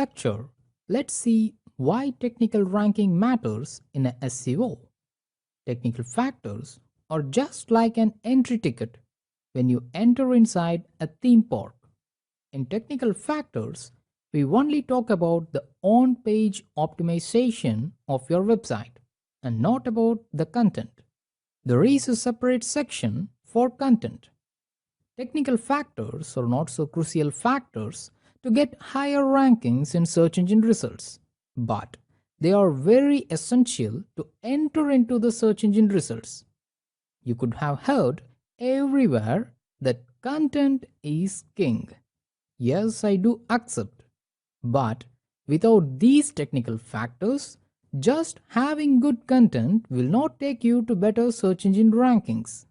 lecture, let's see why technical ranking matters in a SEO. Technical factors are just like an entry ticket when you enter inside a theme park. In technical factors, we only talk about the on page optimization of your website and not about the content. There is a separate section for content. Technical factors are not so crucial factors to get higher rankings in search engine results, but they are very essential to enter into the search engine results. You could have heard everywhere that content is king. Yes, I do accept. But without these technical factors, just having good content will not take you to better search engine rankings.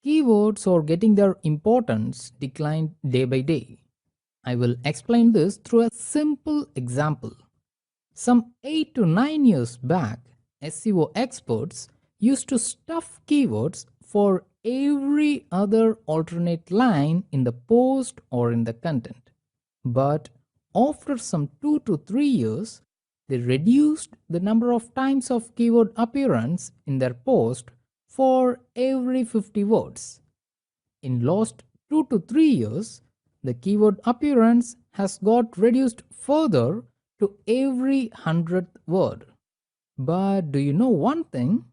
Keywords are getting their importance declined day by day. I will explain this through a simple example. Some 8 to 9 years back, SEO experts used to stuff keywords for every other alternate line in the post or in the content. But after some 2 to 3 years, they reduced the number of times of keyword appearance in their post for every 50 words. In last 2 to 3 years, the keyword appearance has got reduced further to every 100th word. But do you know one thing?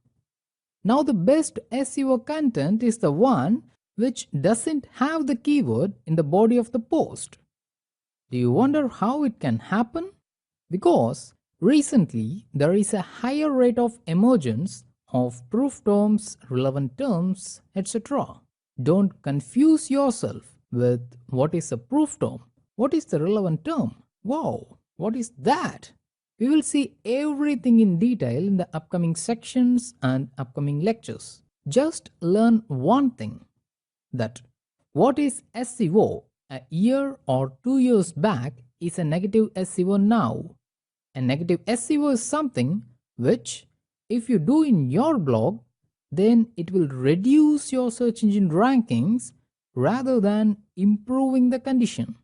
Now the best SEO content is the one which doesn't have the keyword in the body of the post. Do you wonder how it can happen? Because recently there is a higher rate of emergence of proof terms, relevant terms, etc. Don't confuse yourself with what is a proof term, what is the relevant term. Wow, what is that? We will see everything in detail in the upcoming sections and upcoming lectures. Just learn one thing, that what is SEO a year or 2 years back is a negative SEO now. A negative SEO is something which, if you do in your blog, then it will reduce your search engine rankings rather than improving the condition.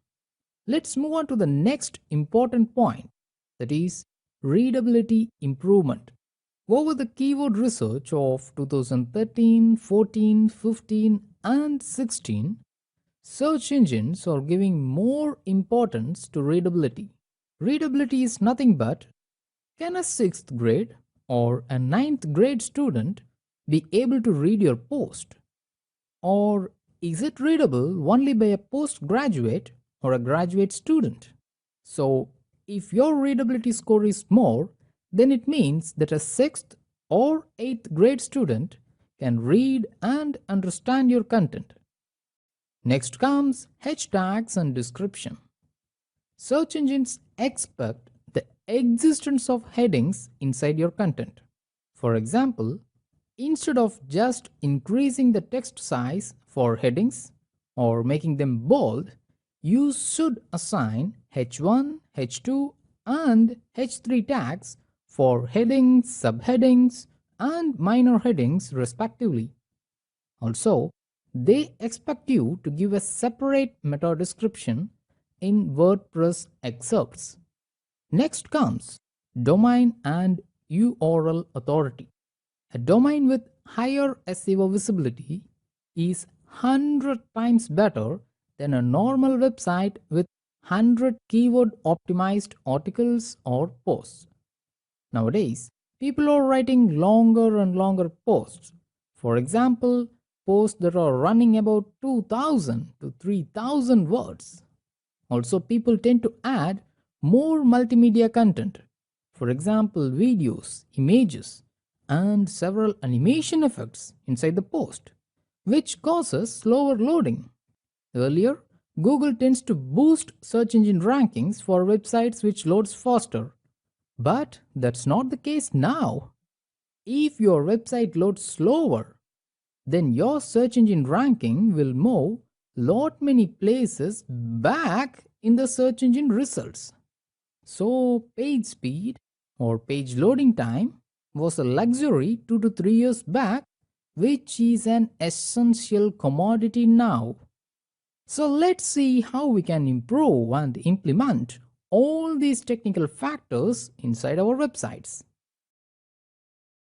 Let's move on to the next important point, that is readability improvement. Over the keyword research of 2013, 14, 15 and 16, search engines are giving more importance to readability. Readability is nothing but, can a 6th grade or a 9th grade student be able to read your post? Or is it readable only by a postgraduate or a graduate student? So, if your readability score is more, then it means that a 6th or 8th grade student can read and understand your content. Next comes hashtags and description. Search engines expect the existence of headings inside your content. For example, instead of just increasing the text size for headings or making them bold, you should assign H1, H2 and H3 tags for headings, subheadings and minor headings respectively. Also, they expect you to give a separate meta description in WordPress excerpts. Next comes domain and URL authority. A domain with higher SEO visibility is 100 times better than a normal website with 100 keyword optimized articles or posts. Nowadays, people are writing longer and longer posts. For example, posts that are running about 2000 to 3000 words. Also, people tend to add more multimedia content. For example, videos, images, and several animation effects inside the post, which causes slower loading. Earlier, Google tends to boost search engine rankings for websites which loads faster. But that's not the case now. If your website loads slower, then your search engine ranking will move lot many places back in the search engine results. So page speed or page loading time was a luxury 2 to 3 years back, which is an essential commodity now. So let's see how we can improve and implement all these technical factors inside our websites.